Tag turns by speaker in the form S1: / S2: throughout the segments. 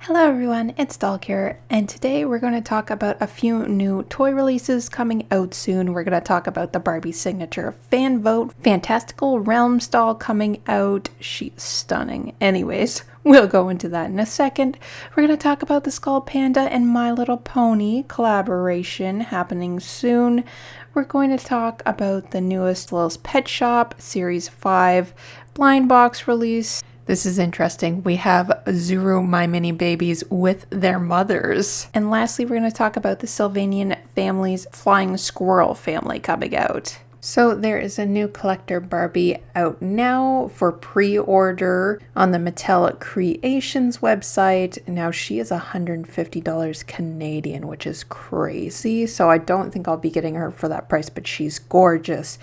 S1: Hello everyone, it's Doll here, and today we're going to talk about a few new toy releases coming out soon. We're going to talk about the Barbie signature fan vote, Fantastical Realms doll coming out. She's stunning. Anyways, we'll go into that in a second. We're going to talk about the Skull Panda and My Little Pony collaboration happening soon. We're going to talk about the newest Lil's Pet Shop Series 5 blind box release. This is interesting. We have Zuru My Mini Babies with their mothers. And lastly, we're going to talk about the Sylvanian family's Flying Squirrel family coming out. So there is a new collector Barbie out now for pre-order on the Mattel Creations website. Now she is $150 Canadian, which is crazy. So I don't think I'll be getting her for that price, but she's gorgeous.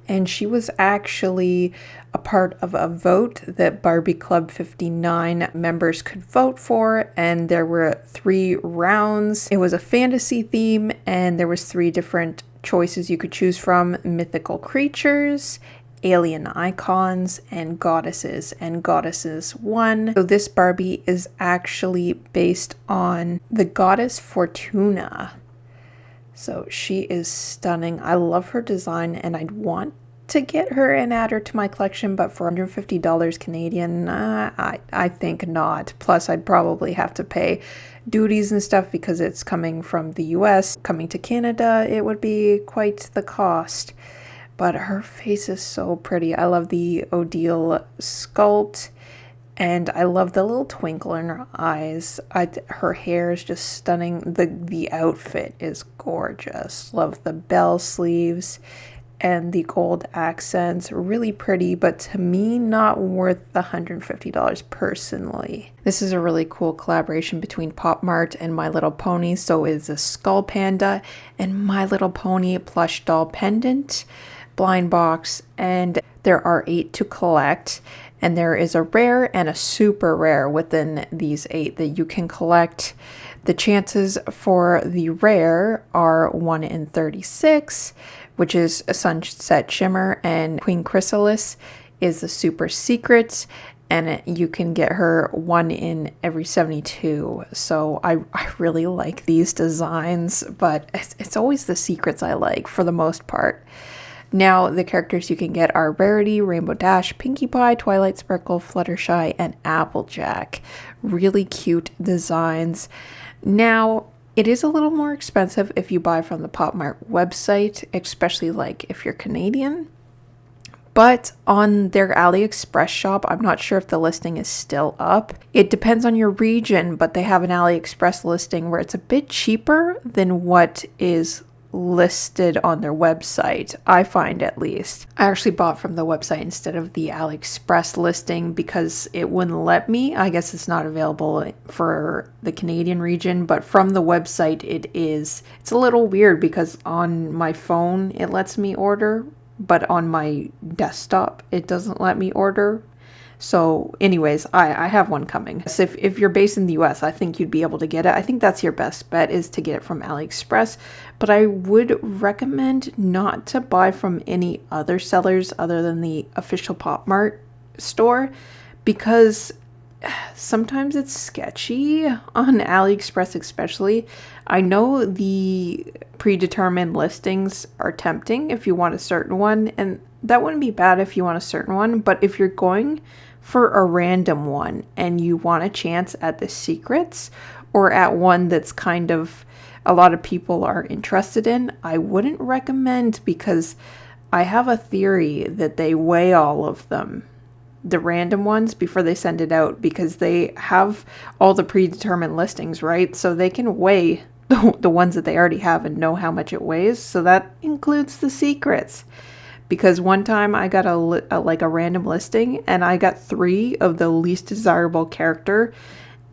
S1: And she was actually a part of a vote that Barbie Club 59 members could vote for, and there were 3 rounds. It was a fantasy theme, and there was 3 different choices you could choose from: mythical creatures, alien icons, and goddesses. And goddesses won. So this Barbie is actually based on the goddess Fortuna. So she is stunning. I love her design and I'd want to get her and add her to my collection, but for $150 Canadian, I think not. Plus I'd probably have to pay duties and stuff because it's coming from the US. Coming to Canada, it would be quite the cost. But her face is so pretty. I love the Odile sculpt. And I love the little twinkle in her eyes. Her hair is just stunning. The outfit is gorgeous. Love the bell sleeves and the gold accents. Really pretty, but to me, not worth the $150 personally. This is a really cool collaboration between Pop Mart and My Little Pony. So it's a Skull Panda and My Little Pony plush doll pendant blind box. And there are 8 to collect. And there is a rare and a super rare within these 8 that you can collect. The chances for the rare are 1 in 36, which is a Sunset Shimmer, and Queen Chrysalis is the super secret, and you can get her 1 in every 72. So I really like these designs, but it's always the secrets I like for the most part. Now, the characters you can get are Rarity, Rainbow Dash, Pinkie Pie, Twilight Sparkle, Fluttershy, and Applejack. Really cute designs. Now, it is a little more expensive if you buy from the Pop Mart website, especially like if you're Canadian. But on their AliExpress shop, I'm not sure if the listing is still up. It depends on your region, but they have an AliExpress listing where it's a bit cheaper than what is listed on their website, I find at least. I actually bought from the website instead of the AliExpress listing because it wouldn't let me. I guess it's not available for the Canadian region, but from the website it is. It's a little weird because on my phone it lets me order, but on my desktop it doesn't let me order. So anyways, I have one coming. So if you're based in the US, I think you'd be able to get it. I think that's your best bet, is to get it from AliExpress. But I would recommend not to buy from any other sellers other than the official Pop Mart store, because sometimes it's sketchy on AliExpress especially. I know the predetermined listings are tempting if you want a certain one, and that wouldn't be bad if you want a certain one, but if you're going for a random one and you want a chance at the secrets or at one that's kind of a lot of people are interested in, I wouldn't recommend, because I have a theory that they weigh all of them, the random ones, before they send it out, because they have all the predetermined listings, right? So they can weigh the ones that they already have and know how much it weighs. So that includes the secrets. Because one time I got a random listing and I got 3 of the least desirable character,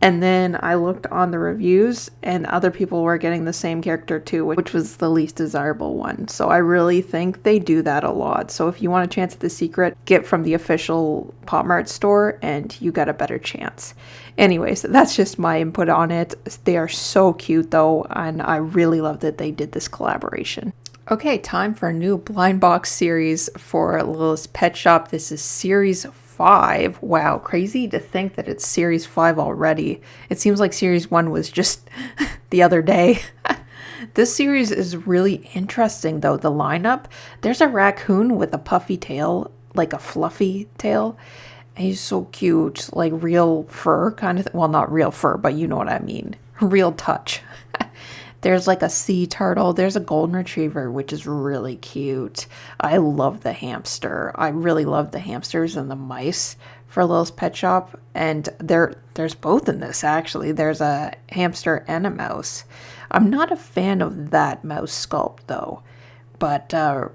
S1: and then I looked on the reviews and other people were getting the same character too, which was the least desirable one. So I really think they do that a lot. So if you want a chance at the secret, get from the official Pop Mart store and you got a better chance. Anyways, that's just my input on it. They are so cute though, and I really love that they did this collaboration. Okay, time for a new blind box series for Lil's Pet Shop. This is series 5. Wow, crazy to think that it's series 5 already. It seems like series 1 was just the other day. This series is really interesting though, the lineup. There's a raccoon with a puffy tail, like a fluffy tail. He's so cute, like real fur kind of well, not real fur, but you know what I mean. Real touch. There's like a sea turtle. There's a golden retriever, which is really cute. I love the hamster. I really love the hamsters and the mice for Lil's Pet Shop. And there's both in this, actually. There's a hamster and a mouse. I'm not a fan of that mouse sculpt, though. But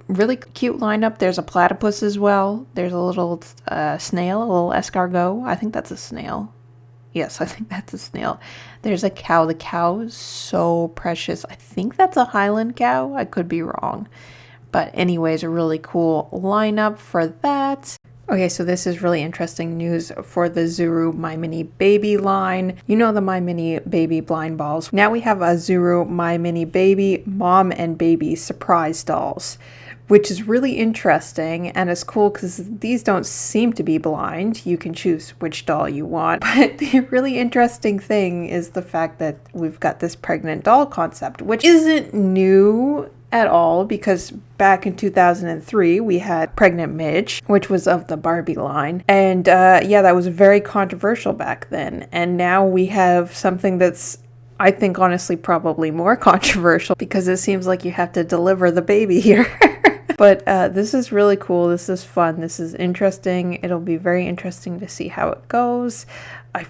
S1: really cute lineup. There's a platypus as well. There's a little snail, a little escargot. I think that's a snail. Yes, I think that's a snail. There's a cow. The cow is so precious. I think that's a Highland cow. I could be wrong. But anyways, a really cool lineup for that. Okay, so this is really interesting news for the Zuru My Mini Baby line. You know the My Mini Baby blind balls. Now we have a Zuru My Mini Baby Mom and Baby surprise dolls, which is really interesting and it's cool because these don't seem to be blind. You can choose which doll you want. But the really interesting thing is the fact that we've got this pregnant doll concept, which isn't new at all because back in 2003 we had Pregnant Midge, which was of the Barbie line. And yeah, that was very controversial back then. And now we have something that's, I think, honestly, probably more controversial because it seems like you have to deliver the baby here. But this is really cool. This is fun. This is interesting. It'll be very interesting to see how it goes. I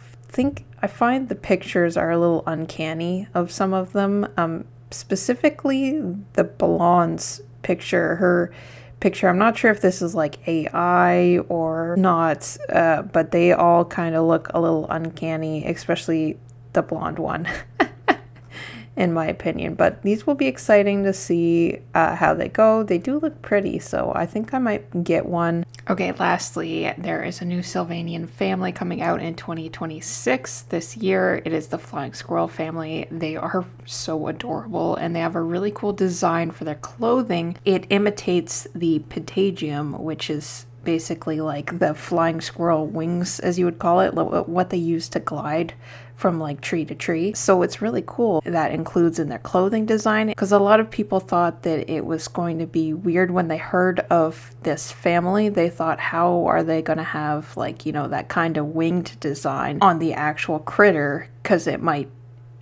S1: find the pictures are a little uncanny of some of them. Specifically, the blonde's picture, her picture. I'm not sure if this is like AI or not, but they all kind of look a little uncanny, especially the blonde one. In my opinion, but these will be exciting to see how they go. They do look pretty, so I think I might get one. Okay, lastly, there is a new Sylvanian family coming out in 2026 this year. It is the Flying Squirrel family. They are so adorable and they have a really cool design for their clothing. It imitates the patagium, which is basically like the flying squirrel wings, as you would call it, what they use to glide from like tree to tree. So it's really cool that includes in their clothing design, because a lot of people thought that it was going to be weird when they heard of this family. They thought, how are they going to have like, you know, that kind of winged design on the actual critter, because it might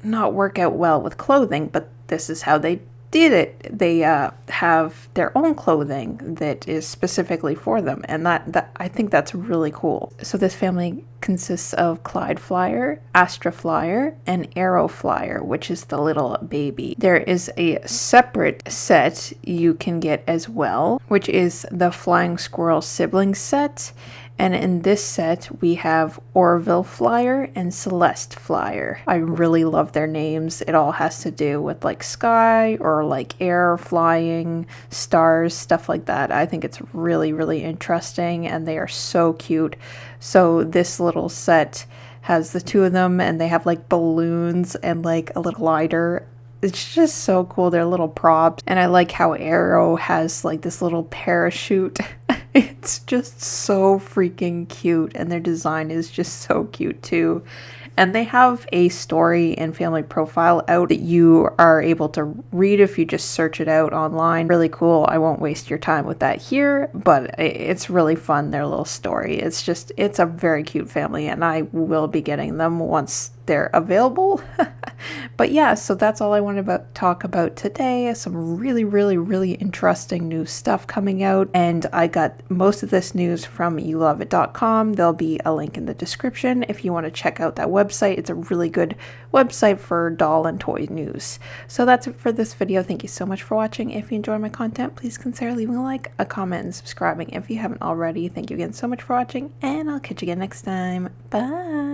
S1: not work out well with clothing. But this is how they did it. They have their own clothing that is specifically for them, and that I think that's really cool. So this family consists of Clyde Flyer, Astra Flyer, and Arrow Flyer, which is the little baby. There is a separate set you can get as well, which is the Flying Squirrel sibling set. And in this set, we have Orville Flyer and Celeste Flyer. I really love their names. It all has to do with like sky or like air, flying, stars, stuff like that. I think it's really, really interesting and they are so cute. So this little set has the two of them and they have like balloons and like a little glider. It's just so cool. They're little props. And I like how Arrow has like this little parachute. It's just so freaking cute, and their design is just so cute too. And they have a story and family profile out that you are able to read if you just search it out online. Really cool. I won't waste your time with that here, but it's really fun, their little story. It's a very cute family, and I will be getting them once they're available. But yeah, so that's all I wanted to talk about today. Some really, really, really interesting new stuff coming out, and I got most of this news from youloveit.com. There'll be a link in the description if you want to check out that website. It's a really good website for doll and toy news. So that's it for this video. Thank you so much for watching. If you enjoy my content, please consider leaving a like, a comment, and subscribing if you haven't already. Thank you again so much for watching, and I'll catch you again next time. Bye!